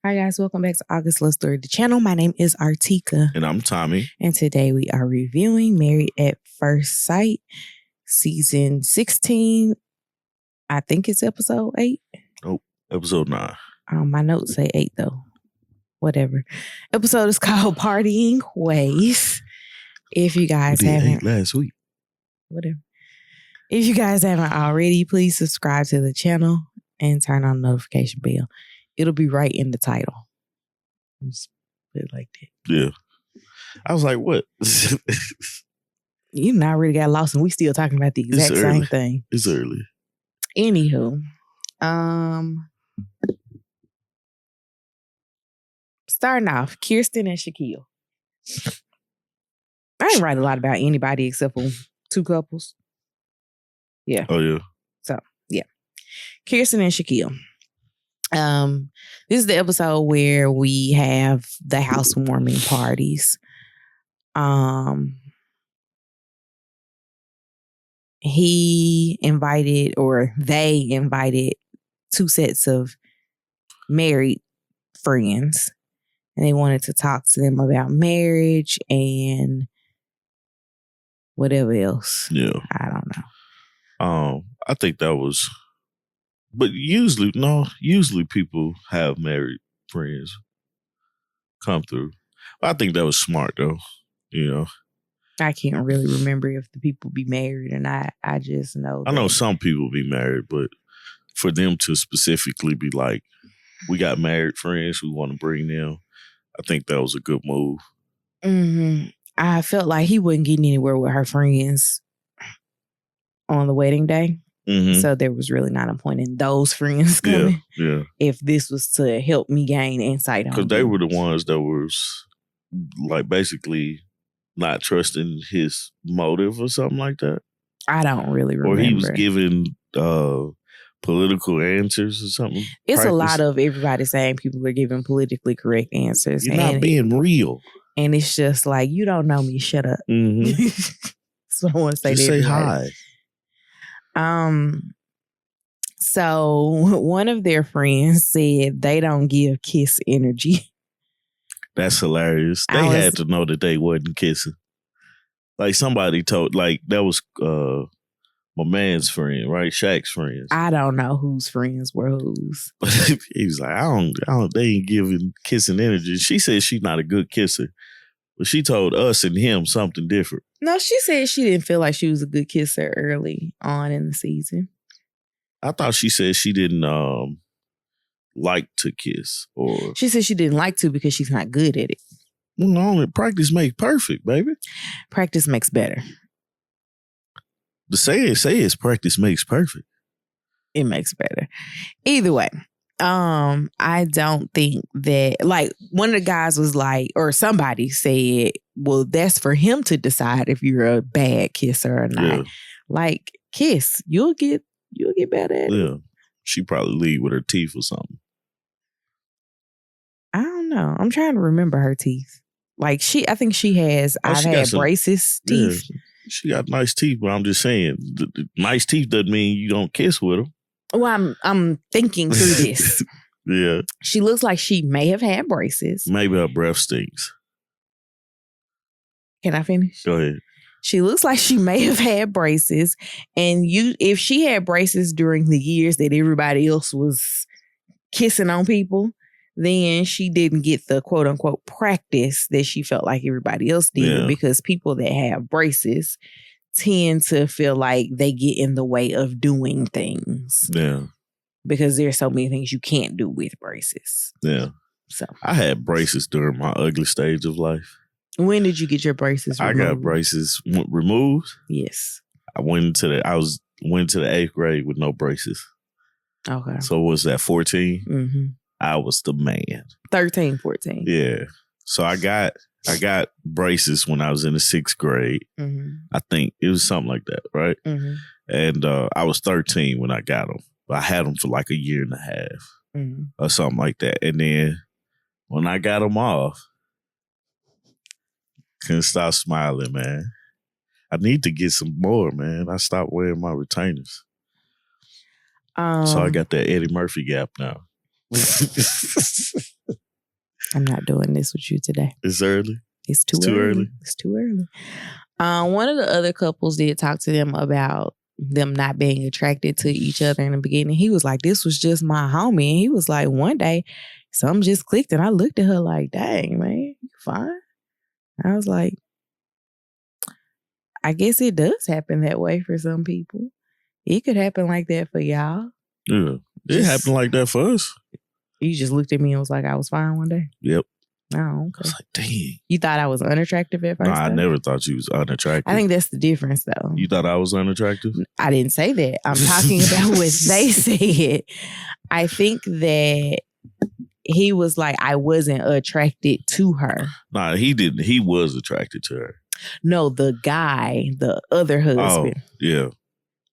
Hi guys, welcome back to August Love Story, the channel. My name is Artieka. And I'm Tommy. And today we are reviewing Married at First Sight, season 16. I think it's episode 8. Oh, episode 9. My notes say 8 though. Whatever. Episode is called Partying Ways. If you guys haven't, 8 last week. Whatever. If you guys haven't already, please subscribe to the channel and turn on the notification bell. It'll be right in the title. Just put it like that. Yeah. I was like, what? You and I already got lost and we still talking about the exact same thing. It's early. Anywho. Starting off, Kirsten and Shaquille. I didn't write a lot about anybody except for 2 couples. Yeah. Oh, yeah. So, yeah. Kirsten and Shaquille. This is the episode where we have the housewarming parties. They invited 2 sets of married friends, and they wanted to talk to them about marriage and whatever else. Yeah. I don't know. I think that was, but usually people have married friends come through. I think that was smart though, you know. I can't really remember if the people be married or not. I just know. I know some people be married, but for them to specifically be like, we got married friends, we want to bring them, I think that was a good move. Mm-hmm. I felt like he wasn't getting anywhere with her friends on the wedding day. Mm-hmm. So there was really not a point in those friends coming. Yeah. If this was to help me gain insight on, because they were the ones that was like basically not trusting his motive or something like that. I don't really remember. Or he was giving political answers or something. It's a lot of everybody saying people are giving politically correct answers. You're not being real. And it's just like, you don't know me. Shut up. Mm-hmm. That's what I want to say. Just to say hi. So one of their friends said they don't give kiss energy. That's hilarious. They had to know that they wasn't kissing. Like somebody told, like that was my man's friend, right? Shaq's friends. I don't know whose friends were whose. He was like, I don't, they ain't giving kissing energy. She said she's not a good kisser. But she told us and him something different. No, she said she didn't feel like she was a good kisser early on in the season. I thought she said she didn't like to kiss. Or she said she didn't like to because she's not good at it. Well, no, practice makes perfect, baby. Practice makes better. The saying says practice makes perfect. It makes better. Either way. I don't think that, like, one of the guys was like, or somebody said, well, that's for him to decide if you're a bad kisser or not. Yeah. Like, kiss, you'll get better at it. Yeah. She probably lead with her teeth or something. I don't know. I'm trying to remember her teeth. Like, I think she has, I've had braces teeth. Yeah, she got nice teeth, but I'm just saying, nice teeth doesn't mean you don't kiss with them. Well, I'm thinking through this. Yeah. She looks like she may have had braces. Maybe her breath stinks. Can I finish? Go ahead. She looks like she may have had braces. And if she had braces during the years that everybody else was kissing on people, then she didn't get the quote unquote practice that she felt like everybody else did. Because people that have braces tend to feel like they get in the way of doing things. Yeah. Because there's so many things you can't do with braces. Yeah. So I had braces during my ugly stage of life. When did you get your braces removed? I got braces removed. Yes. I went to the 8th grade with no braces. Okay. So was that 14? Mm-hmm. I was the man. 13, 14. Yeah. So I got braces when I was in the 6th grade. Mm-hmm. I think it was something like that, right? Mm-hmm. And I was 13 when I got them. I had them for like a year and a half or something like that. And then when I got them off, couldn't stop smiling, man. I need to get some more, man. I stopped wearing my retainers. So I got that Eddie Murphy gap now. I'm not doing this with you today. It's early. It's too early. It's too early. One of the other couples did talk to them about them not being attracted to each other in the beginning. He was like, this was just my homie. And he was like, one day, something just clicked. And I looked at her like, dang, man, you fine? I was like, I guess it does happen that way for some people. It could happen like that for y'all. Yeah. It happened like that for us. You just looked at me and was like, I was fine one day. Yep. Oh, okay. I was like, dang. You thought I was unattractive at first? No, I never thought you was unattractive. I think that's the difference, though. You thought I was unattractive? I didn't say that. I'm talking about what they said. I think that he was like, I wasn't attracted to her. Nah, he didn't. He was attracted to her. No, the guy, the other husband. Oh, yeah.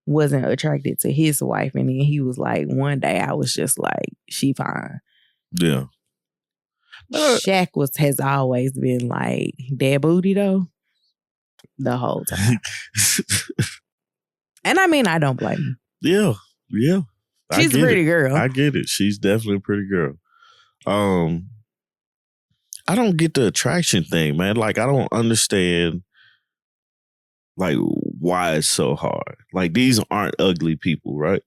Wasn't attracted to his wife. And then he was like, one day I was just like, she fine. Yeah. Shaq has always been like, that booty though, the whole time. And I mean, I don't blame him. Yeah. Yeah. She's a pretty girl. I get it. She's definitely a pretty girl. I don't get the attraction thing, man. Like, I don't understand, like, why it's so hard. Like, these aren't ugly people, right?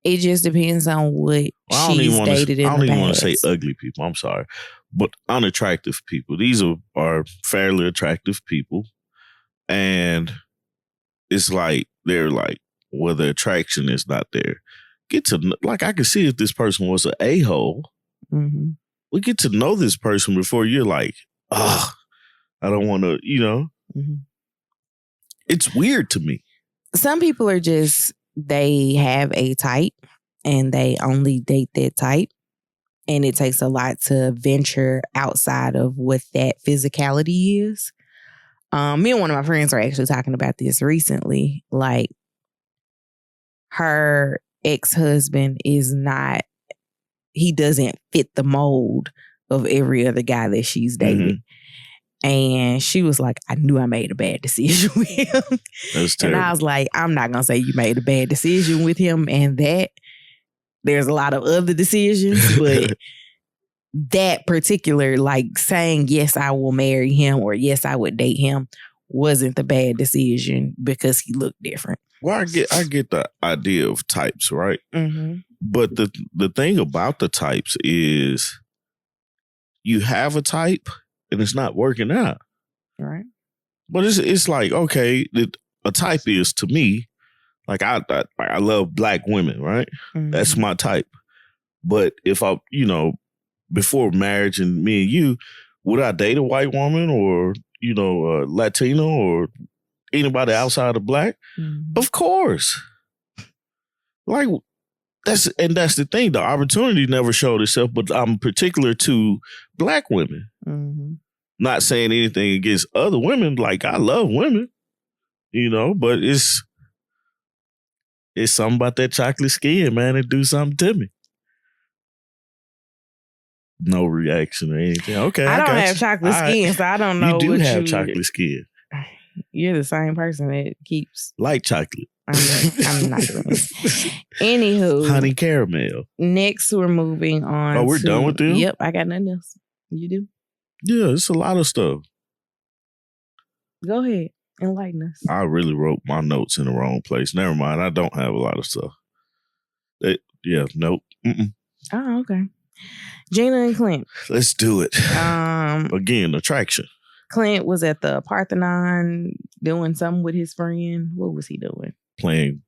It just depends on what she's dated in the past. I don't even want to say ugly people. I'm sorry. But unattractive people. These are fairly attractive people. And it's like, they're like, well, the attraction is not there. Like, I can see if this person was an a-hole. Mm-hmm. We get to know this person before you're like, I don't want to, Mm-hmm. It's weird to me. Some people are just, they have a type and they only date that type. And it takes a lot to venture outside of what that physicality is. Me and one of my friends are actually talking about this recently. Like, her ex-husband is not, he doesn't fit the mold of every other guy that she's dated. Mm-hmm. And she was like, I knew I made a bad decision with him. That's terrible. And I was like, I'm not going to say you made a bad decision with him and that. There's a lot of other decisions, but that particular, like saying, yes, I will marry him or yes, I would date him wasn't the bad decision because he looked different. Well, I get the idea of types, right? Mm-hmm. But the thing about the types is you have a type and it's not working out. Right. But it's like, okay, a type is to me, like I love black women, right? Mm-hmm. That's my type. But if I, before marriage and me and you, would I date a white woman or, a Latino or anybody outside of black? Mm-hmm. Of course. Like, that's the thing. The opportunity never showed itself, but I'm particular to black women. Mm-hmm. Not saying anything against other women. Like, I love women, but it's something about that chocolate skin, man. It do something to me. No reaction or anything. Okay, I don't have chocolate skin, so I don't know. You do have chocolate skin. You're the same person that keeps light chocolate. I'm not doing this. Anywho, honey caramel. Next, we're moving on. Oh, we're done with this? Yep, I got nothing else. You do? Yeah, it's a lot of stuff. Go ahead, enlighten us. I really wrote my notes in the wrong place. Never mind, I don't have a lot of stuff. Nope. Mm-mm. Oh, okay. Gina and Clint. Let's do it. Again, attraction. Clint was at the Parthenon doing something with his friend. What was he doing? Playing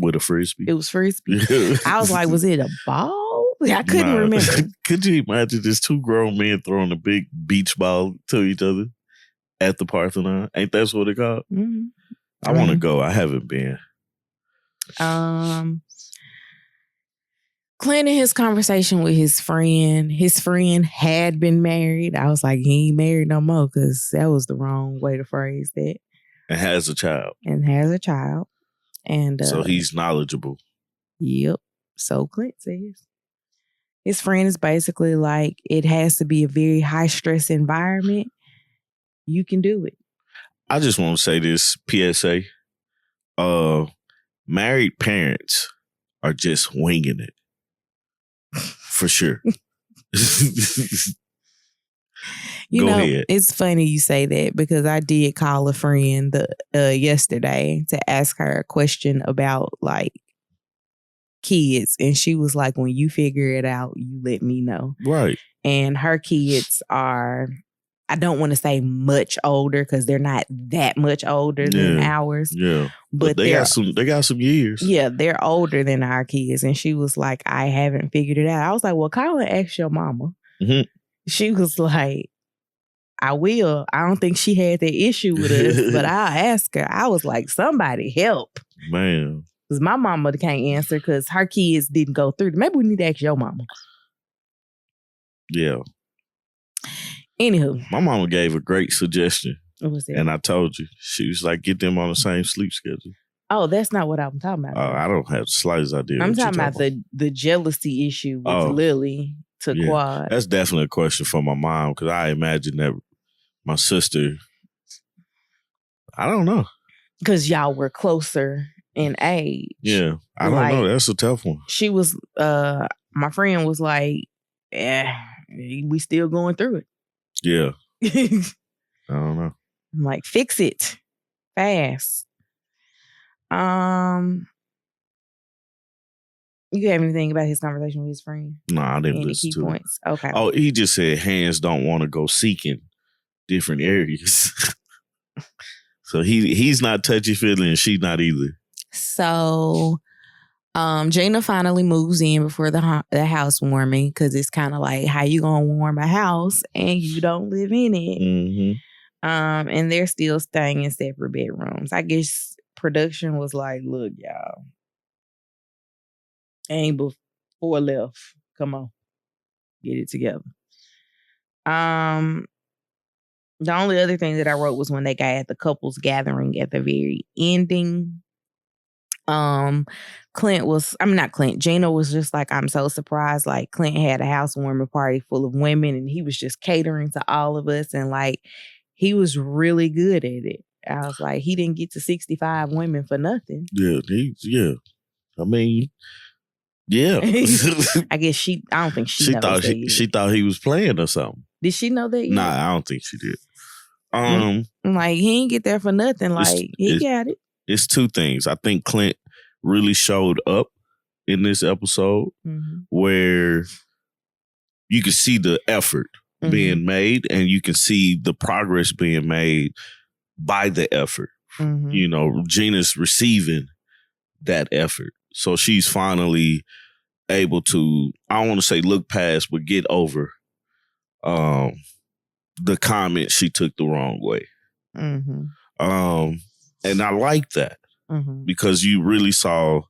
with a frisbee. It was frisbee. I was like, was it a ball? I couldn't remember. Could you imagine just two grown men throwing a big beach ball to each other at the Parthenon? Ain't that what it called? Mm-hmm. I want to go. I haven't been. Clint in his conversation with his friend had been married. I was like, he ain't married no more because that was the wrong way to phrase that. And has a child. And so he's knowledgeable. Yep. So Clint says. His friend is basically like, it has to be a very high stress environment. You can do it. I just want to say this PSA. Married parents are just winging it. For sure. You Go know, ahead. it's funny you say that because I did call a friend yesterday to ask her a question about like kids, and she was like, "When you figure it out, you let me know." Right. And her kids are, I don't want to say much older because they're not that much older than ours. Yeah. But they got some years. Yeah, they're older than our kids. And she was like, "I haven't figured it out." I was like, "Well, call and ask your mama." Mm-hmm. She was like, "I will." I don't think she had that issue with us, but I'll ask her. I was like, somebody help. Man. Because my mama can't answer because her kids didn't go through. Maybe we need to ask your mama. Yeah. Anywho. My mama gave a great suggestion. What was that? And I told you. She was like, get them on the same sleep schedule. Oh, that's not what I'm talking about. I don't have the slightest idea. I'm talking about the jealousy issue with Lily to Quad. That's definitely a question for my mom because I imagine that my sister, I don't know. Because y'all were closer in age. Yeah. I don't know. That's a tough one. She was, my friend was like, we still going through it. Yeah. I don't know. I'm like, fix it fast. You have anything about his conversation with his friend? No, I didn't Any listen key to points? it. Okay. Oh, he just said hands don't want to go seeking different areas. So he's not touchy-feely and she's not either. So Gina finally moves in before the housewarming because it's kind of like, how you gonna warm a house and you don't live in it? Mm-hmm. And they're still staying in separate bedrooms. I guess production was like, look, y'all, ain't but 4 left. Come on, get it together. The only other thing that I wrote was when they got at the couples gathering at the very ending. Gina was just like, I'm so surprised. Like, Clint had a housewarming party full of women and he was just catering to all of us. And like, he was really good at it. I was like, he didn't get to 65 women for nothing. Yeah. I mean, yeah. I guess I don't think she knows that she thought he was playing or something. Did she know that yet? Nah, I don't think she did. Like, he ain't get there for nothing. Like, he got it. It's 2 things. I think Clint really showed up in this episode where you can see the effort being made and you can see the progress being made by the effort. You know, Gina's receiving that effort. So she's finally able to, I don't want to say look past, but get over the comment she took the wrong way. And I like that because you really saw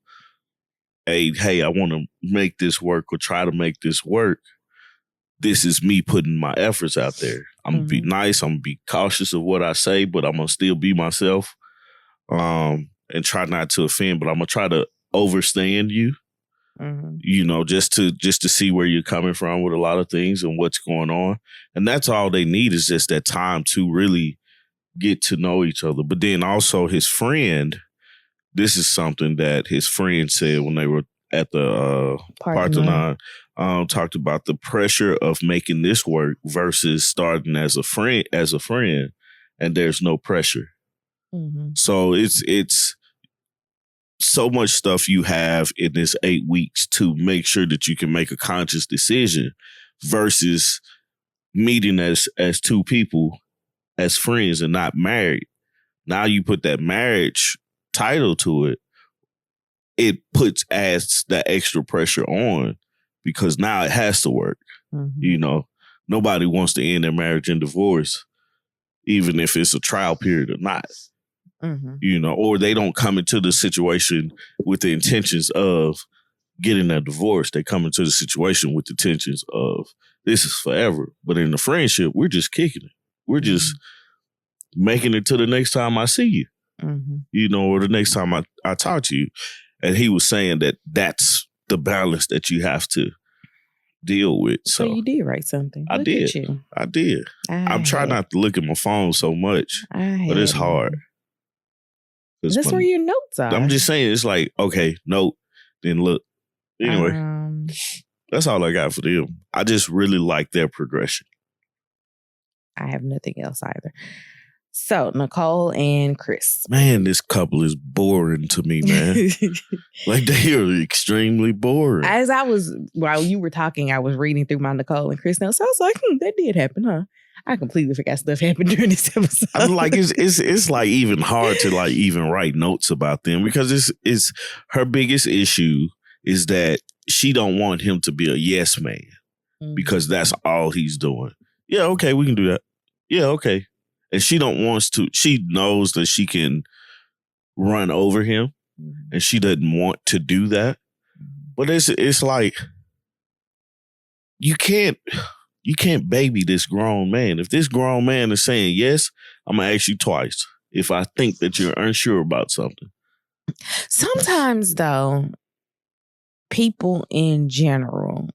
hey, I want to make this work or try to make this work. This is me putting my efforts out there. I'm going to be nice. I'm going to be cautious of what I say, but I'm going to still be myself and try not to offend, but I'm going to try to overstand you, you know, just to see where you're coming from with a lot of things and what's going on. And that's all they need is just that time to really get to know each other. But then also his friend, this is something that his friend said when they were at the Parthenon, talked about the pressure of making this work versus starting as a friend, and there's no pressure. So it's so much stuff you have in this 8 weeks to make sure that you can make a conscious decision versus meeting as 2 people as friends and not married. Now you put that marriage title to it, it adds that extra pressure on because now it has to work. You know, nobody wants to end their marriage in divorce, even if it's a trial period or not. You know, or they don't come into the situation with the intentions of getting a divorce. They come into the situation with the intentions of this is forever. But in the friendship, we're just kicking it. We're just making it to the next time I see you. You know, or the next time I talk to you. And he was saying that that's the balance that you have to deal with. So you did write something. I did. I'm trying not to look at my phone so much, but it's hard. That's where your notes are. I'm just saying, it's like, okay, note, then look. Anyway, That's all I got for them. I just really like their progression. I have nothing else either. So, Nicole and Chris. Man, this couple is boring to me, man. Like, they are extremely boring. While you were talking, I was reading through my Nicole and Chris notes. So I was like, that did happen, huh? I completely forgot stuff happened during this episode. I'm like, it's like even hard to like even write notes about them because it's her biggest issue is that she don't want him to be a yes man because that's all he's doing. Yeah, okay, we can do that. Yeah, okay. And she knows that she can run over him and she doesn't want to do that. But it's like, you can't baby this grown man. If this grown man is saying yes, I'm going to ask you twice if I think that you're unsure about something. Sometimes, though, people in general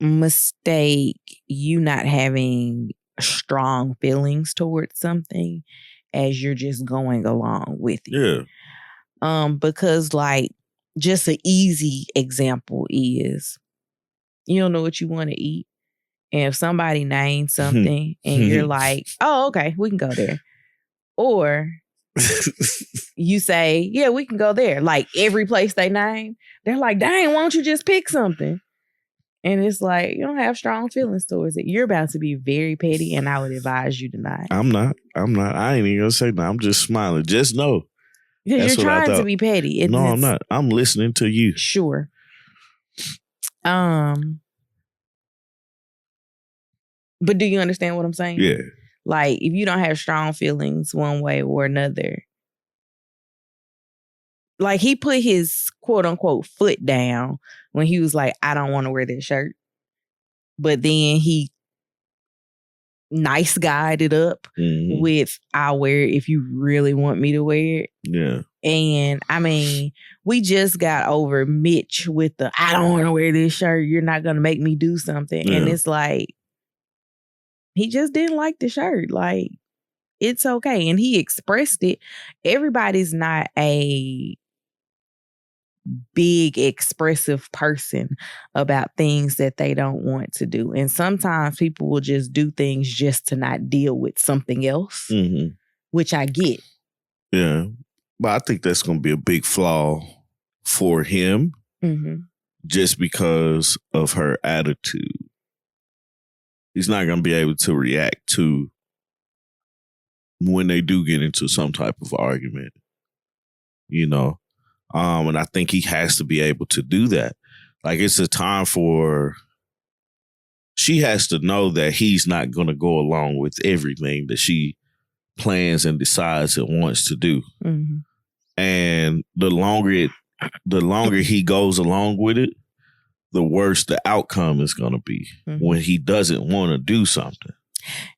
mistake you not having strong feelings towards something as you're just going along with it. Yeah. Because like just an easy example is you don't know what you want to eat. And if somebody names something and you're like, oh, okay, we can go there. Or you say, yeah, we can go there. Like every place they name, they're like, dang, why don't you just pick something? And it's like, you don't have strong feelings towards it. You're about to be very petty, and I would advise you to not. I'm not. I ain't even gonna say that. I'm just smiling. Just know. Because you're trying to be petty. No, I'm not. I'm listening to you. Sure. But do you understand what I'm saying? Yeah. Like, if you don't have strong feelings one way or another, like he put his quote unquote foot down when he was like, I don't want to wear that shirt. But then he nice guyed it up with, I'll wear it if you really want me to wear it. Yeah. And I mean, we just got over Mitch with the, I don't want to wear this shirt. You're not going to make me do something. Yeah. And it's like, he just didn't like the shirt. Like, it's okay. And he expressed it. Everybody's not a big expressive person about things that they don't want to do. And sometimes people will just do things just to not deal with something else, which I get. Yeah. But I think that's going to be a big flaw for him just because of her attitude. He's not going to be able to react to when they do get into some type of argument, you know? And I think he has to be able to do that. Like, it's a time for, she has to know that he's not going to go along with everything that she plans and decides and wants to do. And the longer he goes along with it, the worse the outcome is going to be when he doesn't want to do something.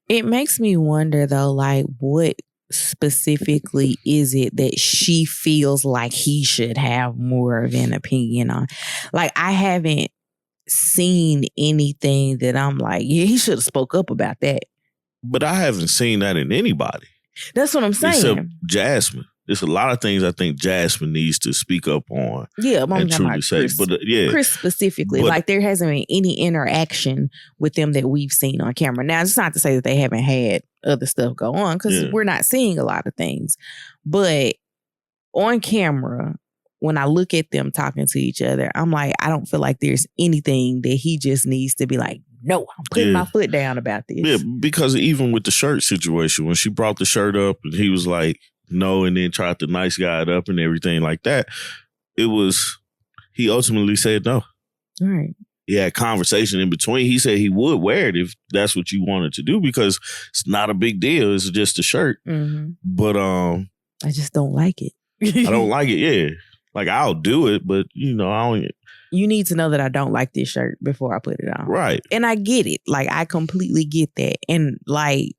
It makes me wonder, though, like, what specifically is it that she feels like he should have more of an opinion on? Like, I haven't seen anything that I'm like, yeah, he should have spoke up about that. But I haven't seen that in anybody. That's what I'm saying. Except Jasmine. There's a lot of things I think Jasmine needs to speak up on. Yeah, I'm and truly say. Chris, but Chris specifically, like there hasn't been any interaction with them that we've seen on camera. Now, it's not to say that they haven't had other stuff go on because we're not seeing a lot of things. But on camera, when I look at them talking to each other, I'm like, I don't feel like there's anything that he just needs to be like, no, I'm putting my foot down about this. Yeah, because even with the shirt situation, when she brought the shirt up and he was like, no, and then tried to nice guy it up and everything like that, he ultimately said no. All right. He had conversation in between. He said he would wear it if that's what you wanted to do because it's not a big deal. It's just a shirt. But I just don't like it. I don't like it, yeah. Like, I'll do it, but, you know, I don't. You need to know that I don't like this shirt before I put it on. Right. And I get it. Like, I completely get that. And, like,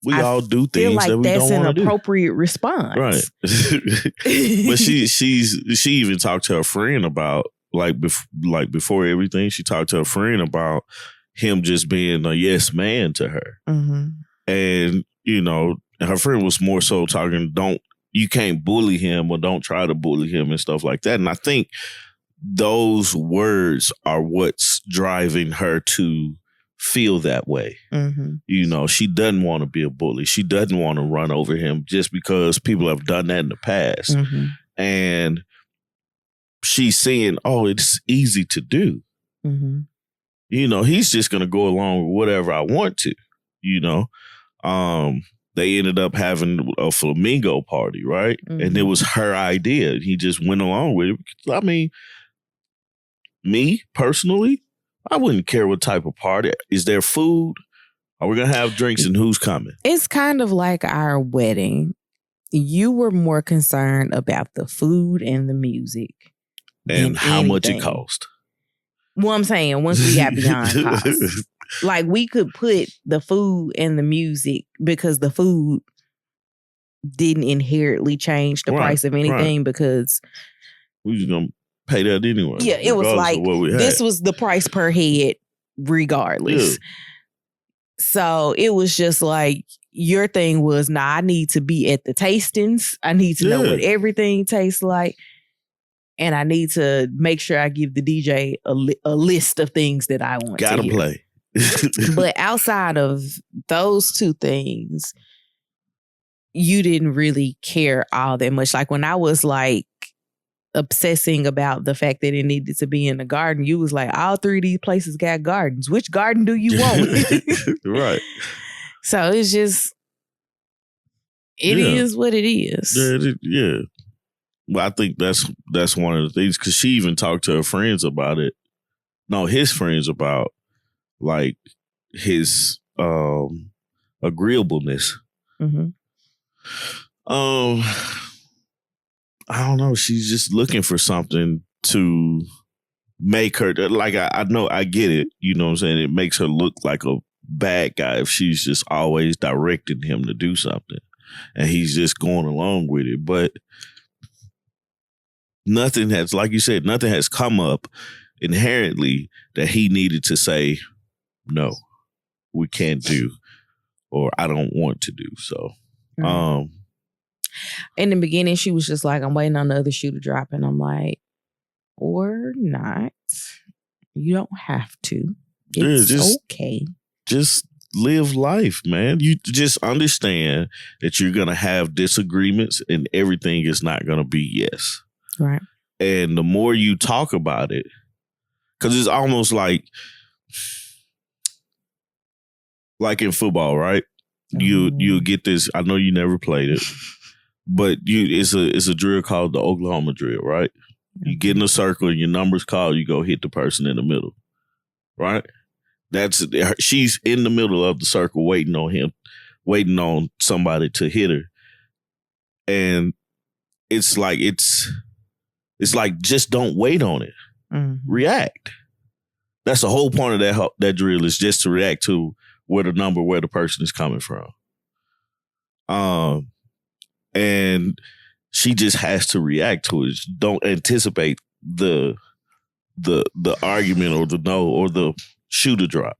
we all do things like that we don't want to do. that's an appropriate response. Right. But she even talked to her friend about, before everything, she talked to her friend about him just being a yes man to her. And, you know, her friend was more so talking, you can't bully him or don't try to bully him and stuff like that. And I think those words are what's driving her to feel that way. Mm-hmm. You know, she doesn't want to be a bully. She doesn't want to run over him just because people have done that in the past. Mm-hmm. And she's saying, oh, it's easy to do. Mm-hmm. You know, he's just going to go along with whatever I want to, you know. They ended up having a flamingo party, right? Mm-hmm. And it was her idea. He just went along with it. I mean, me personally, I wouldn't care what type of party. Is there food? Are we going to have drinks and who's coming? It's kind of like our wedding. You were more concerned about the food and the music. And how much it cost. Well, I'm saying once we got beyond cost. Like we could put the food and the music because the food didn't inherently change the price of anything because we was going to pay that anyway. Yeah, it was like this was the price per head regardless. Yeah. So it was just like your thing was, I need to be at the tastings. I need to know what everything tastes like. And I need to make sure I give the DJ a list of things that I want to hear. Play. But outside of those two things, you didn't really care all that much. Like when I was like obsessing about the fact that it needed to be in the garden, you was like, all three of these places got gardens. Which garden do you want? Right. So it's just, it is what it is. Yeah. Well, I think that's one of the things, because she even talked to her friends about it. No, his friends about like his agreeableness. Mm-hmm. I don't know. She's just looking for something to make her like. I know, I get it. You know what I'm saying? It makes her look like a bad guy if she's just always directing him to do something, and he's just going along with it. But nothing has, like you said, nothing has come up inherently that he needed to say, no, we can't do, or I don't want to do. So, in the beginning, she was just like, I'm waiting on the other shoe to drop. And I'm like, or not. You don't have to. It's okay. Just live life, man. You just understand that you're going to have disagreements and everything is not going to be yes. Right. And the more you talk about it, because it's almost like in football, right? You get this. I know you never played it, but it's a drill called the Oklahoma drill, right? You get in a circle and your number's called. You go hit the person in the middle, right? She's in the middle of the circle, waiting on him, waiting on somebody to hit her, and it's like just don't wait on it. Mm-hmm. React. That's the whole point of that drill, is just to react to where the person is coming from. And she just has to react to it. Don't anticipate the argument or the no or the shoe to drop.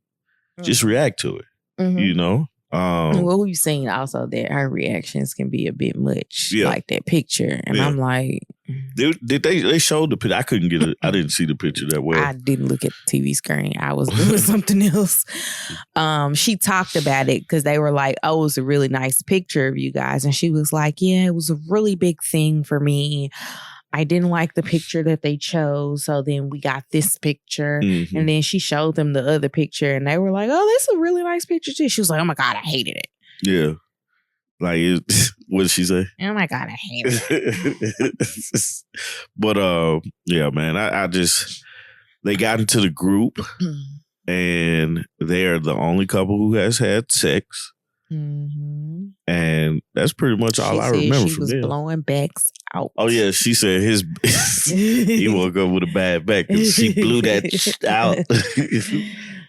Mm-hmm. Just react to it. Mm-hmm. You know? Well, we've seen also that her reactions can be a bit much, like that picture. And I'm like, did they show the picture? I couldn't get it. I didn't see the picture that well. I didn't look at the TV screen. I was doing something else. She talked about it because they were like, oh, it was a really nice picture of you guys. And she was like, yeah, it was a really big thing for me. I didn't like the picture that they chose. So then we got this picture. Mm-hmm. And then she showed them the other picture. And they were like, oh, this is a really nice picture too. She was like, oh my God, I hated it. Yeah. Like, what did she say? Oh my God, I hated it. But, yeah, man, I just, they got into the group and they're the only couple who has had sex. Mm-hmm. And that's pretty much all I remember from them. She was blowing backs out. Oh yeah, she said he woke up with a bad back and she blew that out.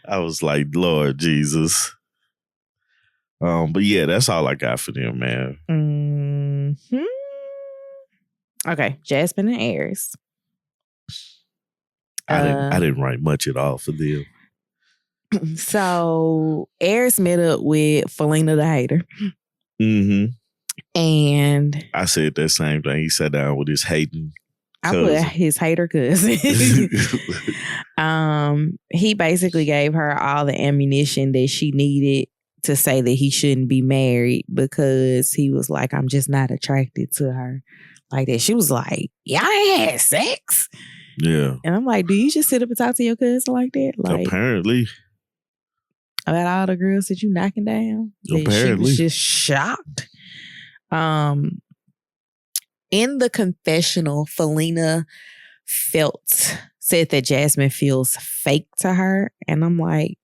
I was like, Lord Jesus. But yeah, that's all I got for them, man. Mm-hmm. Okay, Jasmine and Airris. I didn't write much at all for them. So Airris met up with Felina the hater. Mm-hmm. And I said that same thing. He sat down with his hating I put his hater cousin. He basically gave her all the ammunition that she needed to say that he shouldn't be married because he was like, I'm just not attracted to her like that. She was like, y'all ain't had sex? Yeah. And I'm like, do you just sit up and talk to your cousin like that? Like, apparently. About all the girls that you knocking down? Apparently. She was just shocked. In the confessional, Felina said that Jasmine feels fake to her. And I'm like,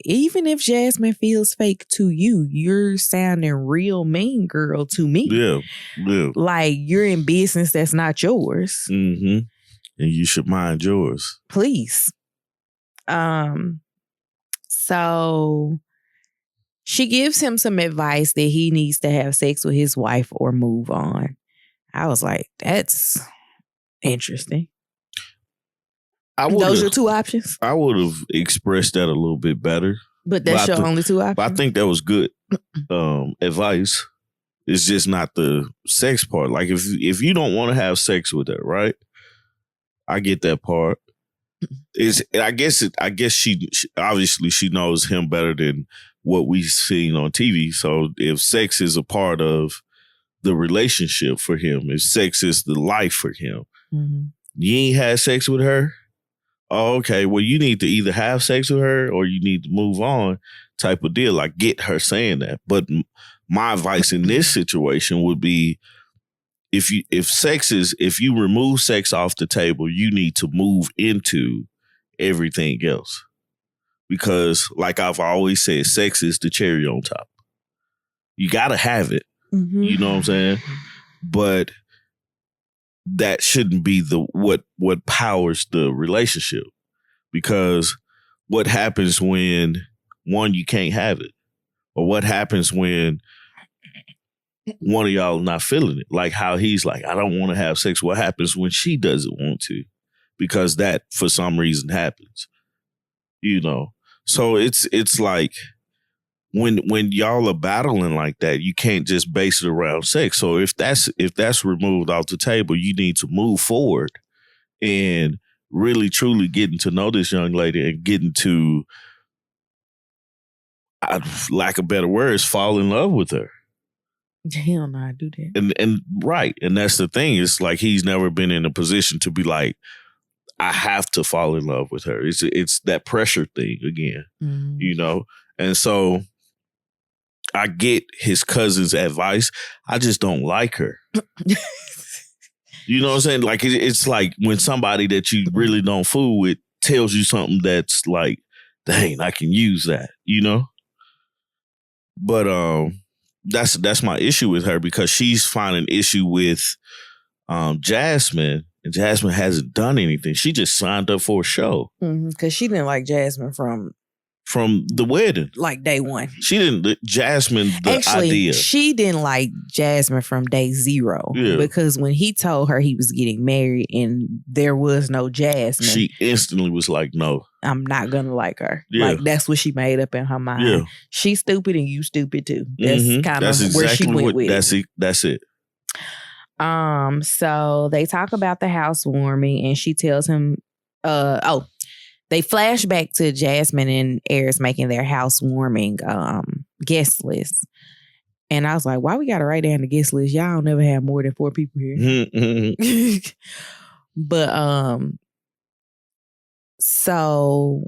even if Jasmine feels fake to you, you're sounding real mean girl to me. Yeah. Like you're in business that's not yours. Mm-hmm. And you should mind yours. Please. So she gives him some advice that he needs to have sex with his wife or move on. I was like, that's interesting. Those are two options. I would have expressed that a little bit better. But that's your only two options? But I think that was good advice. It's just not the sex part. Like if you don't want to have sex with her, right? I get that part. I guess she obviously she knows him better than what we've seen on TV. So if sex is a part of the relationship for him, if sex is the life for him, you ain't had sex with her. Oh, okay. Well, you need to either have sex with her or you need to move on, type of deal. I get her saying that, but my advice in this situation would be, if you remove sex off the table, you need to move into everything else. Because like I've always said, sex is the cherry on top. You got to have it. Mm-hmm. You know what I'm saying? But that shouldn't be what powers the relationship. Because what happens when, one, you can't have it? Or what happens when one of y'all not feeling it? Like how he's like, I don't want to have sex. What happens when she doesn't want to? Because that, for some reason, happens. You know? So it's like, when y'all are battling like that, you can't just base it around sex. So if that's removed off the table, you need to move forward and really truly getting to know this young lady and getting to, lack of better words, fall in love with her. Hell no, I do that. And right. And that's the thing. It's like he's never been in a position to be like, I have to fall in love with her. It's that pressure thing again, you know? And so I get his cousin's advice. I just don't like her. You know what I'm saying? Like, it's like when somebody that you really don't fool with tells you something that's like, dang, I can use that, you know? But that's my issue with her, because she's finding issue with Jasmine, and Jasmine hasn't done anything. She just signed up for a show. Because she didn't like Jasmine from the wedding. Like day one. She didn't, Jasmine, idea. She didn't like Jasmine from day zero. Yeah. Because when he told her he was getting married and there was no Jasmine, she instantly was like, no. I'm not going to like her. Yeah. Like, that's what she made up in her mind. Yeah. She's stupid and you stupid too. That's kind of where she went with it. That's it. So they talk about the housewarming and she tells him, they flash back to Jasmine and Airris making their housewarming guest list. And I was like, why we got to write down the guest list? Y'all don't never have more than 4 people here. But so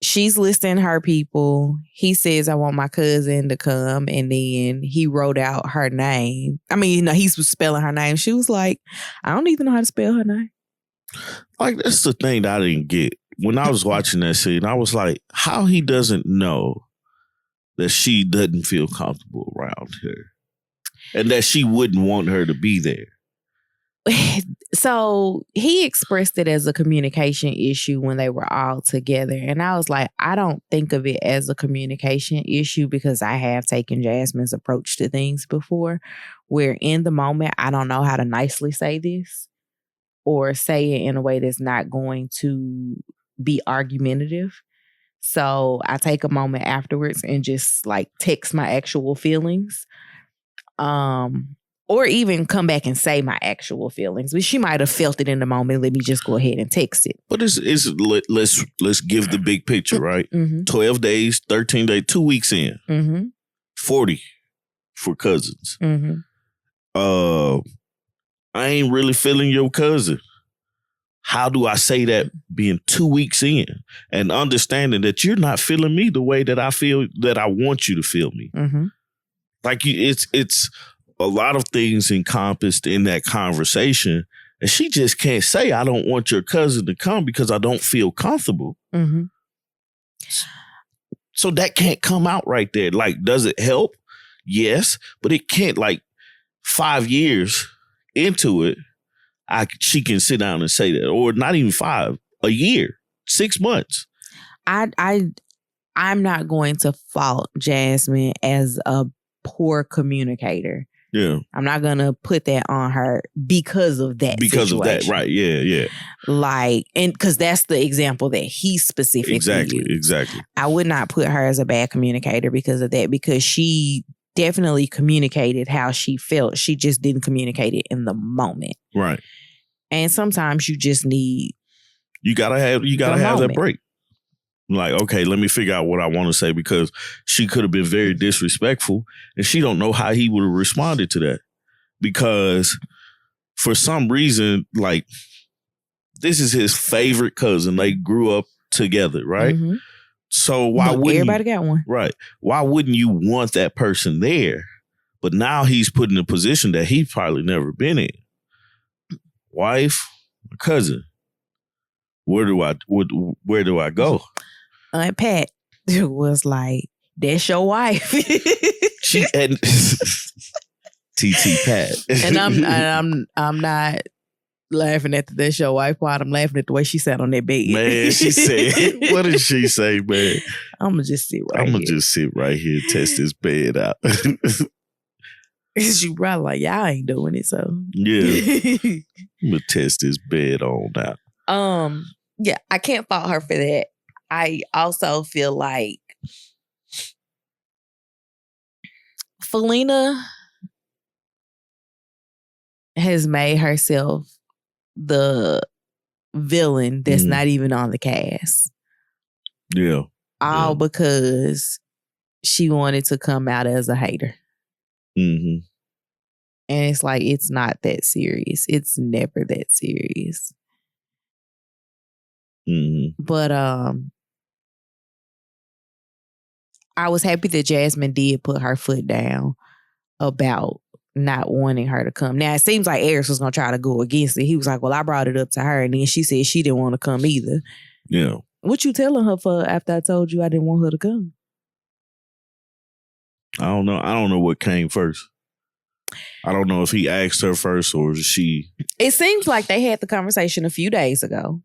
she's listing her people. He says, I want my cousin to come. And then he wrote out her name. I mean, he was spelling her name. She was like, I don't even know how to spell her name. Like, that's the thing that I didn't get. When I was watching that scene, I was like, how he doesn't know that she doesn't feel comfortable around her and that she wouldn't want her to be there. So he expressed it as a communication issue when they were all together. And I was like, I don't think of it as a communication issue, because I have taken Jasmine's approach to things before, where in the moment, I don't know how to nicely say this or say it in a way that's not going to be argumentative. So I take a moment afterwards and just like text my actual feelings. or even come back and say my actual feelings. But she might have felt it in the moment. Let me just go ahead and text it. But let's give the big picture, right? 12 days, 13 days, 2 weeks in, 40 for cousins. I ain't really feeling your cousin. How do I say that being 2 weeks in and understanding that you're not feeling me the way that I feel that I want you to feel me? Like it's a lot of things encompassed in that conversation. And she just can't say, I don't want your cousin to come because I don't feel comfortable. So that can't come out right there. Like, does it help? Yes, but it can't. Like 5 years into it, she can sit down and say that, or not even 5, a year, 6 months. I'm not going to fault Jasmine as a poor communicator. Yeah. I'm not going to put that on her because of that Because situation. of that, right. Yeah. Like, and because that's the example that he specifically used. Exactly. I would not put her as a bad communicator because of that, because she definitely communicated how she felt. She just didn't communicate it in the moment. Right. And sometimes you just need You gotta have that break. Like, okay, let me figure out what I want to say, because she could have been very disrespectful and she don't know how he would have responded to that. Because for some reason, like, this is his favorite cousin. They grew up together, right? So why wouldn't everybody got one? Right. Why wouldn't you want that person there? But now he's put in a position that he's probably never been in. Wife, cousin. Where do I go? Aunt Pat was like, "That's your wife." She and TT Pat. And I'm not laughing at the "that's your wife" part. I'm laughing at the way she sat on that bed. Man, she said, what did she say, man? I'm gonna just sit right I'm here. gonna just sit right here and test this bed out. She probably like, y'all ain't doing it, so yeah. I'm gonna test this bed on out. Yeah, I can't fault her for that. I also feel like Felina has made herself the villain that's not even on the cast. Yeah. All because she wanted to come out as a hater. And it's like, it's not that serious. It's never that serious. But I was happy that Jasmine did put her foot down about not wanting her to come. Now, it seems like Airris was going to try to go against it. He was like, well, I brought it up to her, and then she said she didn't want to come either. Yeah. What you telling her for after I told you I didn't want her to come? I don't know what came first. I don't know if he asked her first or she. It seems like they had the conversation a few days ago.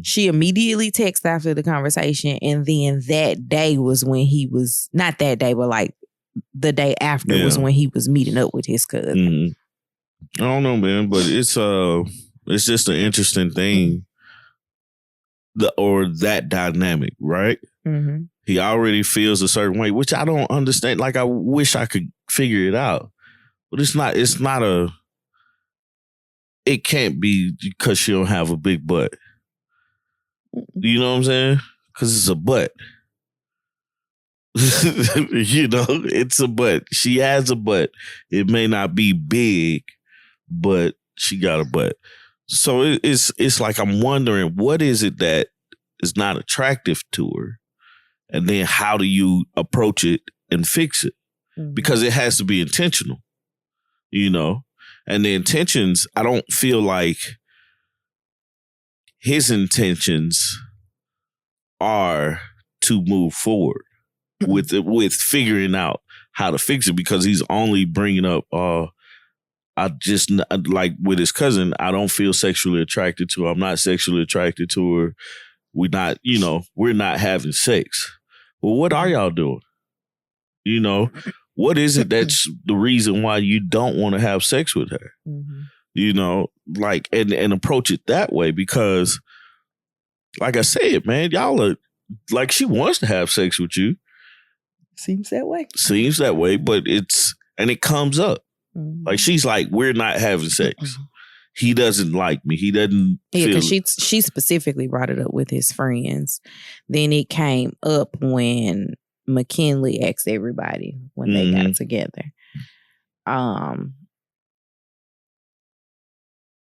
She immediately texted after the conversation, and then that day was when he was, not that day, but like the day after was when he was meeting up with his cousin. I don't know, man, but it's just an interesting thing, that dynamic, right? He already feels a certain way, which I don't understand. Like, I wish I could figure it out. But it can't be because she don't have a big butt. You know what I'm saying? Because it's a butt. You know, it's a butt. She has a butt. It may not be big, but she got a butt. So it's like, I'm wondering, what is it that is not attractive to her? And then how do you approach it and fix it? Because it has to be intentional. You know, and the intentions, I don't feel like his intentions are to move forward with figuring out how to fix it, because he's only bringing up, I just, like with his cousin, I don't feel sexually attracted to her. I'm not sexually attracted to her. We're not having sex. Well, what are y'all doing? You know? What is it that's the reason why you don't want to have sex with her? You know, like, and approach it that way, because, like I said, man, y'all are, like, she wants to have sex with you. Seems that way. But it comes up. Like, she's like, we're not having sex. He doesn't like me. He doesn't feel because she specifically brought it up with his friends. Then it came up when McKinley asked everybody when they got together. I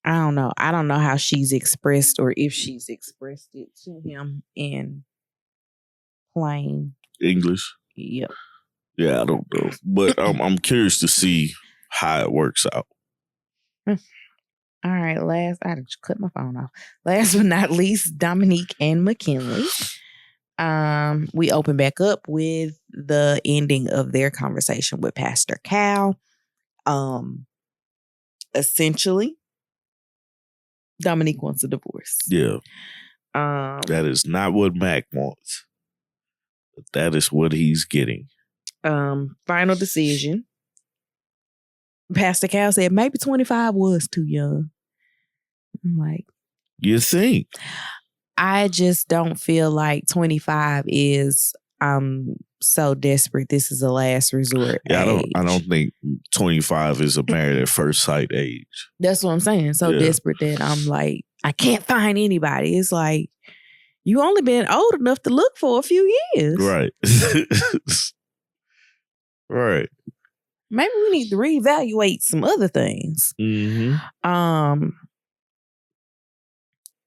don't know. I don't know how she's expressed or if she's expressed it to him in plain English. Yep. Yeah, I don't know. But I'm curious to see how it works out. All right, I just cut my phone off. Last but not least, Dominique and McKinley. We open back up with the ending of their conversation with Pastor Cal. Essentially, Dominique wants a divorce. Yeah. That is not what Mac wants. But that is what he's getting. Final decision. Pastor Cal said maybe 25 was too young. I'm like, you think? I just don't feel like 25 is so desperate. This is a last resort. Yeah, age. I don't think 25 is a married at first sight age. That's what I'm saying. So desperate that I'm like, I can't find anybody. It's like, you only been old enough to look for a few years. Right. Right. Maybe we need to reevaluate some other things. Mm-hmm.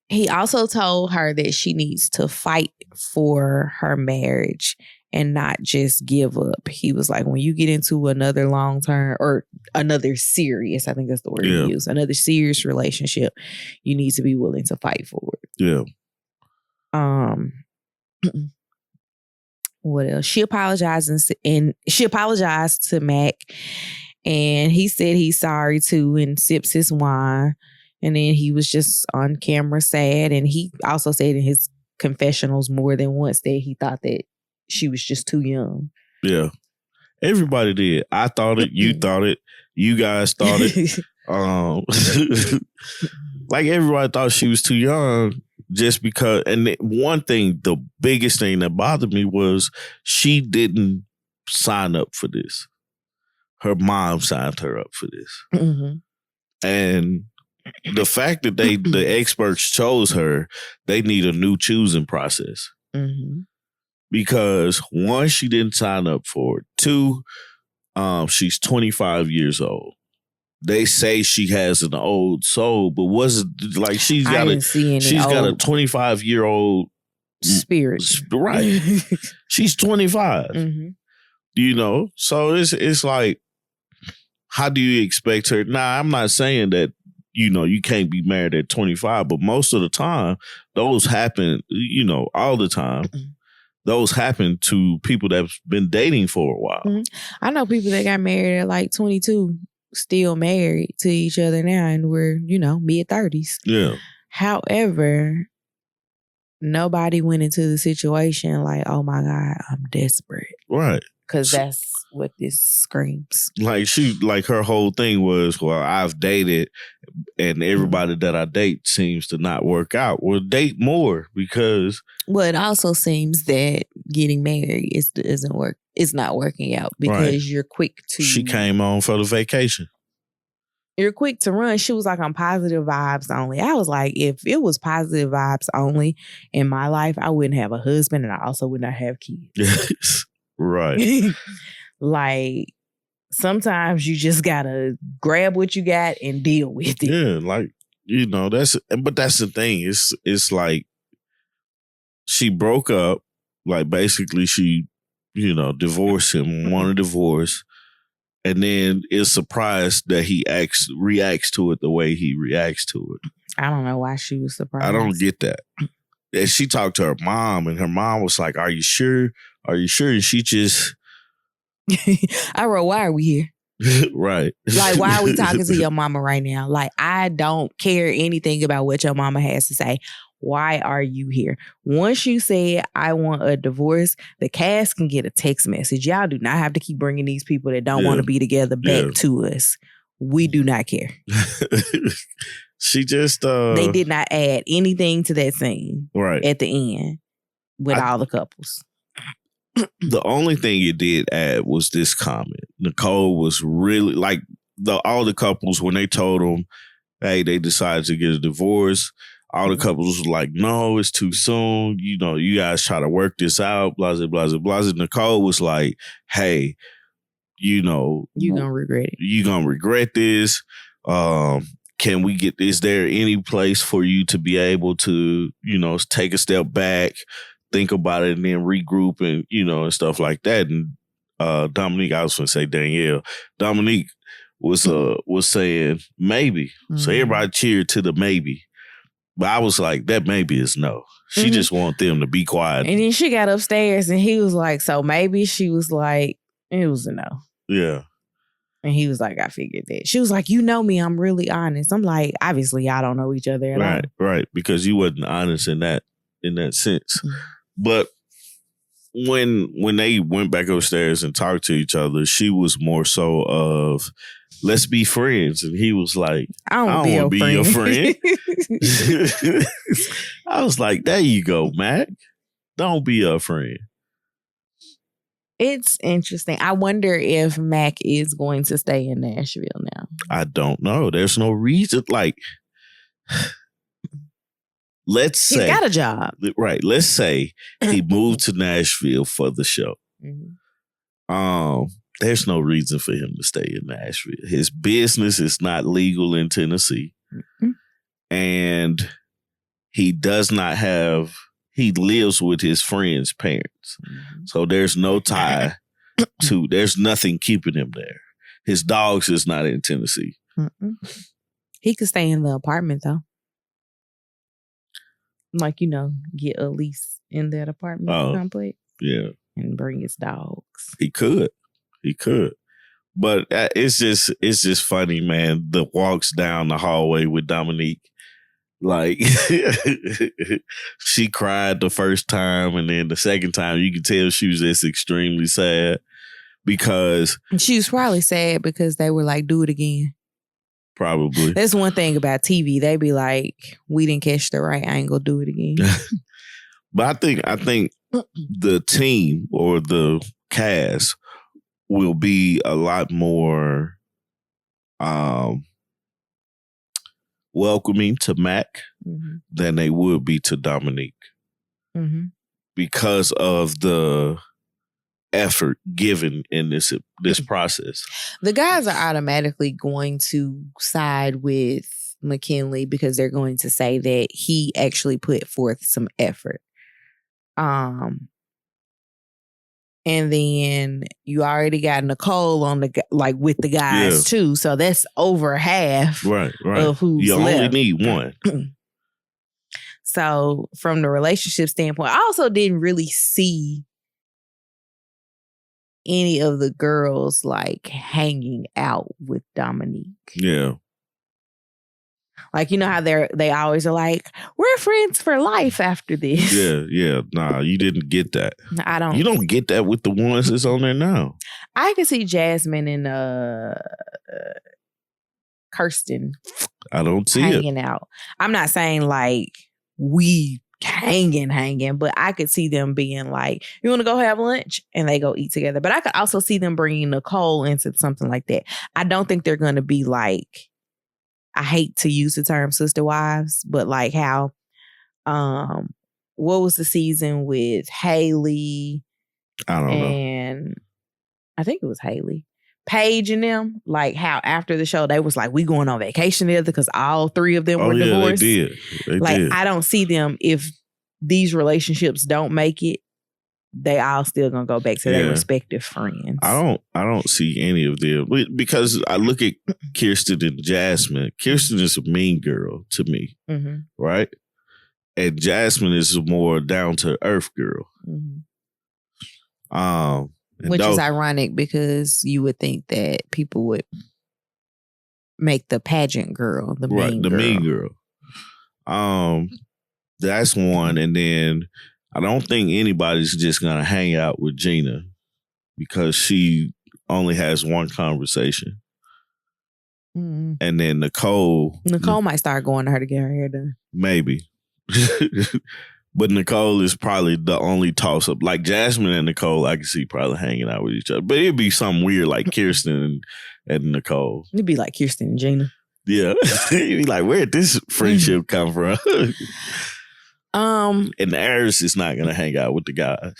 He also told her that she needs to fight for her marriage and not just give up. He was like, when you get into another long-term or another serious, I think that's the word he used, another serious relationship, you need to be willing to fight for it. Yeah. What else? She apologized to Mac, and he said he's sorry too and sips his wine. And then he was just on camera sad. And he also said in his confessionals more than once that he thought that she was just too young. Yeah. Everybody did. I thought it. You thought it. You guys thought it. Like, everybody thought she was too young just because. And one thing, the biggest thing that bothered me was she didn't sign up for this. Her mom signed her up for this. Mm-hmm. And the fact that the experts chose her, they need a new choosing process. Mm-hmm. Because one, she didn't sign up for it. Two, she's 25 years old. They say she has an old soul, but wasn't like she's got a 25-year-old spirit. Right. She's 25. Mm-hmm. You know, so it's like, how do you expect her? Nah, I'm not saying that, you know, you can't be married at 25, but most of the time, those happen, you know, all the time. Mm-hmm. Those happen to people that's been dating for a while. Mm-hmm. I know people that got married at like 22, still married to each other now, and we're, you know, mid-30s. Yeah. However, nobody went into the situation like, oh my God, I'm desperate. Right. Because that's what this screams. Like her whole thing was, well, I've dated and everybody that I date seems to not work out. Well, date more because... Well, it also seems that getting married isn't work. It's not working out because you're quick to... She came on for the vacation. You're quick to run. She was like on positive vibes only. I was like, if it was positive vibes only in my life, I wouldn't have a husband and I also would not have kids. Right. Like, sometimes you just gotta grab what you got and deal with it. Yeah, like, you know, that's the thing. It's like she broke up, like basically she, you know, divorced him, won a divorce, and then is surprised that he reacts to it the way he reacts to it. I don't know why she was surprised. I don't get that. And she talked to her mom, and her mom was like, "Are you sure? Are you sure?" And she just... I wrote, why are we here? Right. Like, why are we talking to your mama right now? Like, I don't care anything about what your mama has to say. Why are you here? Once you said, I want a divorce, the cast can get a text message. Y'all do not have to keep bringing these people that don't want to be together back to us. We do not care. She just... They did not add anything to that scene. Right. At the end with all the couples. The only thing it did add was this comment. Nicole was really, like, all the couples, when they told them, hey, they decided to get a divorce, all the couples was like, no, it's too soon. You know, you guys try to work this out, blah, blah, blah, blah. Nicole was like, hey, you know, you're going to regret it. You're going to regret this. Can we get, is there any place for you to be able to, you know, take a step back, think about it, and then regroup and, you know, and stuff like that. And Dominique, I was going to say Danielle. Dominique was saying maybe. So everybody cheered to the maybe. But I was like, that maybe is no. She just want them to be quiet. And then she got upstairs and he was like, so maybe. She was like, it was a no. Yeah. And he was like, I figured that. She was like, you know me, I'm really honest. I'm like, obviously y'all don't know each other at all. Right. Because you wasn't honest in that sense. But when they went back upstairs and talked to each other, she was more so of, let's be friends. And he was like, I don't want to be your friend. I was like, there you go, Mac. Don't be a friend. It's interesting. I wonder if Mac is going to stay in Nashville now. I don't know. There's no reason. Like, let's say he's got a job. Right. Let's say he moved to Nashville for the show. There's no reason for him to stay in Nashville. His business is not legal in Tennessee. And he does not have, he lives with his friend's parents. So there's no tie to, there's nothing keeping him there. His dogs is not in Tennessee. He could stay in the apartment though. Like, you know, get a lease in that apartment complex. Yeah. And bring his dogs. He could. But it's just funny, man. The walks down the hallway with Dominique. Like, she cried the first time, and then the second time, you could tell she was just extremely sad because she was probably sad because they were like, do it again. Probably. That's one thing about TV. They be like, we didn't catch the right angle, do it again. But I think the team or the cast will be a lot more welcoming to Mac than they would be to Dominique because of the effort given in this process. The guys are automatically going to side with McKinley because they're going to say that he actually put forth some effort. And then you already got Nicole on with the guys too. So that's over half of who's left. You only need one. So from the relationship standpoint, I also didn't really see any of the girls like hanging out with Dominique. Yeah. Like, you know how they always are like, we're friends for life after this. Yeah. Nah, you didn't get that. You don't get that with the ones that's on there now. I can see Jasmine and Kirsten. I don't see hanging out. I'm not saying like we hanging, but I could see them being like, you want to go have lunch? And they go eat together. But I could also see them bringing Nicole into something like that. I don't think they're going to be like, I hate to use the term sister wives, but like how, what was the season with Haley? I don't know. And I think it was Haley. Paige and them, like how after the show, they was like, we going on vacation together because all three of them were divorced. They did. I don't see them, if these relationships don't make it, they all still gonna go back to their respective friends. I don't see any of them because I look at Kirsten and Jasmine. Kirsten is a mean girl to me, right? And Jasmine is a more down to earth girl. Which is ironic because you would think that people would make the pageant girl the mean girl. That's one, and then I don't think anybody's just gonna hang out with Gina because she only has one conversation. And then Nicole might start going to her to get her hair done. Maybe. But Nicole is probably the only toss-up. Like Jasmine and Nicole, I can see probably hanging out with each other. But it'd be something weird like Kirsten and and Nicole. It'd be like Kirsten and Gina. Yeah. You'd be like, where'd this friendship come from? And Airris is not going to hang out with the guys.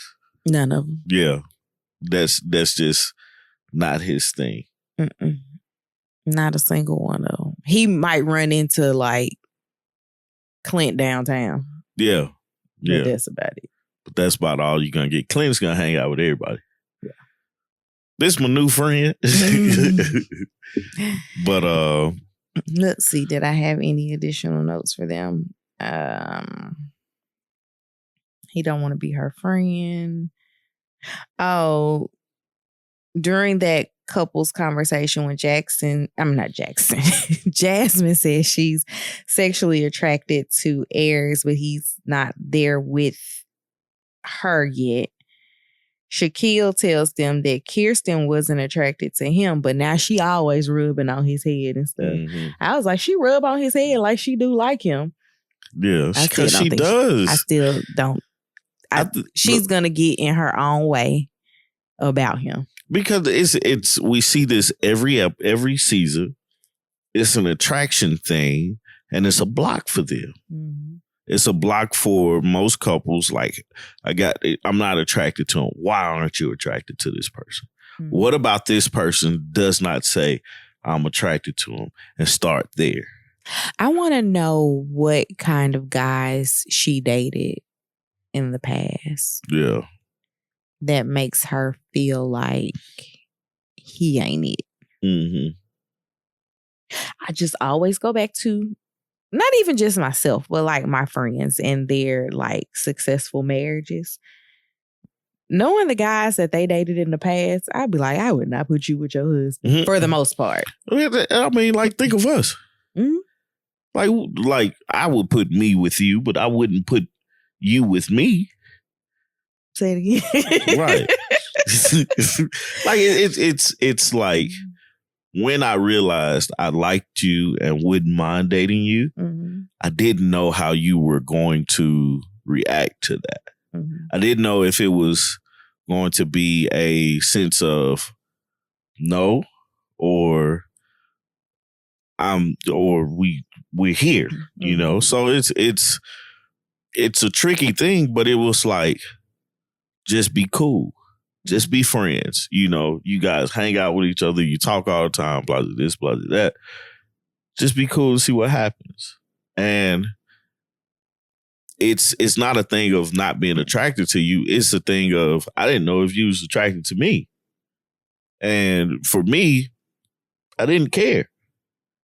None of them. Yeah. That's just not his thing. Mm-mm. Not a single one of them. He might run into like Clint downtown. Yeah. Yeah. But that's about it. But that's about all you're going to get. Clint's going to hang out with everybody. Yeah. This my new friend. But let's see. Did I have any additional notes for them? He don't want to be her friend. Oh, during that couple's conversation when Jasmine says she's sexually attracted to Airris, but he's not there with her yet. Shaquille tells them that Kirsten wasn't attracted to him, but now she always rubbing on his head and stuff. Mm-hmm. I was like, she rub on his head like she do like him. Yeah, because she does. I still don't. She's gonna get in her own way about him. Because it's we see this every season. It's an attraction thing, and it's a block for them. Mm-hmm. It's a block for most couples. Like, I'm not attracted to him. Why aren't you attracted to this person? Mm-hmm. What about this person does not say I'm attracted to him and start there? I want to know what kind of guys she dated in the past. Yeah. That makes her feel like he ain't it. Mm-hmm. I just always go back to not even just myself, but like my friends and their like successful marriages. Knowing the guys that they dated in the past, I'd be like, I would not put you with your husband for the most part. I mean, like, think of us. Mm-hmm. Like I would put me with you, but I wouldn't put you with me. Say it again. Right. Like it's like when I realized I liked you and wouldn't mind dating you, mm-hmm. I didn't know how you were going to react to that. Mm-hmm. I didn't know if it was going to be a sense of no or we're here, you mm-hmm. know? So it's a tricky thing, but it was like, just be cool. Just be friends. You know, you guys hang out with each other. You talk all the time, blah, blah, this, blah, blah, that. Just be cool and see what happens. And it's not a thing of not being attracted to you. It's a thing of, I didn't know if you was attracted to me. And for me, I didn't care.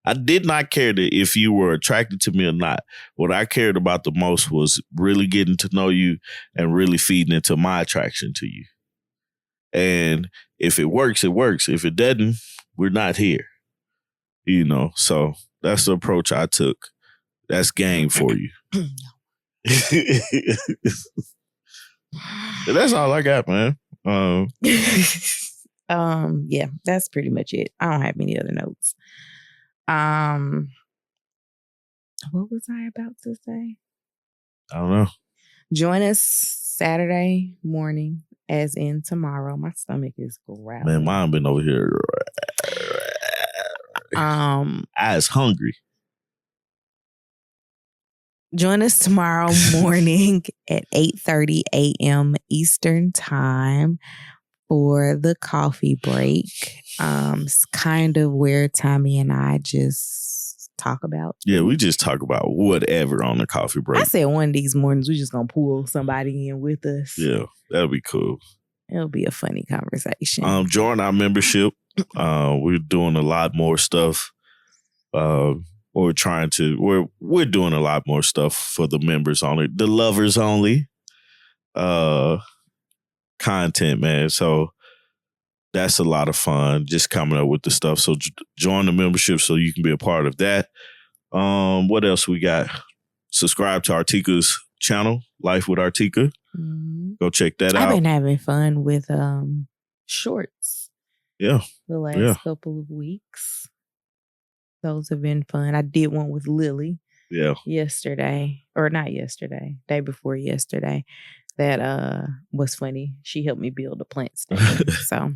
I did not care if you were attracted to me or not. What I cared about the most was really getting to know you and really feeding into my attraction to you. And if it works, it works. If it doesn't, we're not here. You know, so that's the approach I took. That's game for you. That's all I got, man. Yeah, that's pretty much it. I don't have any other notes. What was I about to say? I don't know. Join us Saturday morning, as in tomorrow. My stomach is growling. Man, mine been over here. I was hungry. Join us tomorrow morning at 8:30 a.m. Eastern Time for the coffee break. It's kind of where Tommy and I just talk about. Yeah, we just talk about whatever on the coffee break. I said one of these mornings we just gonna pull somebody in with us. Yeah, that'll be cool. It'll be a funny conversation. Join our membership. We're doing a lot more stuff. We're doing a lot more stuff for the members only, the lovers only content, man. So that's a lot of fun, just coming up with the stuff. So join the membership so you can be a part of that. What else we got? Subscribe to Artieka's channel, Life with Artieka. Mm-hmm. Go check that out. I've been having fun with shorts. Yeah. The last couple of weeks. Those have been fun. I did one with Lily. Yeah. Yesterday. Or not yesterday. Day before yesterday. That was funny. She helped me build a plant stand. So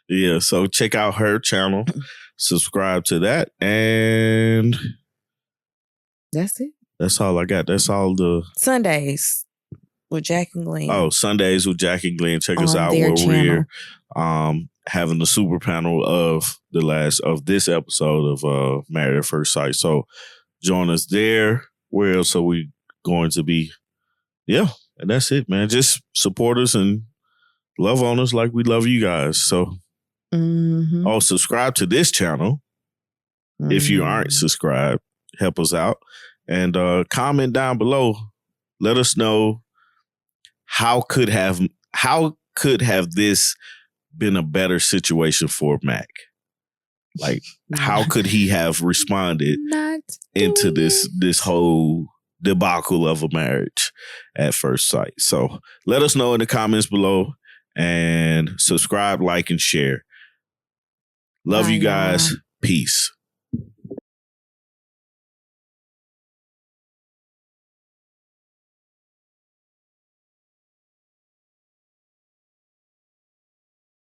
Yeah, so check out her channel, subscribe to that, and that's it. That's all I got. That's all the Sundays with Jack and Glenn. Oh, Sundays with Jack and Glenn. Check us On out their where channel. we're having the super panel of this episode of Married at First Sight. So join us there. Where else are we going to be? Yeah, and that's it, man. Just support us and love on us like we love you guys. So subscribe to this channel if you aren't subscribed. Help us out. And comment down below. Let us know how could have this been a better situation for Mac? Like, how could he have responded into this whole debacle of a marriage at first sight? So let us know in the comments below and subscribe, like, and share. Love you guys. Peace.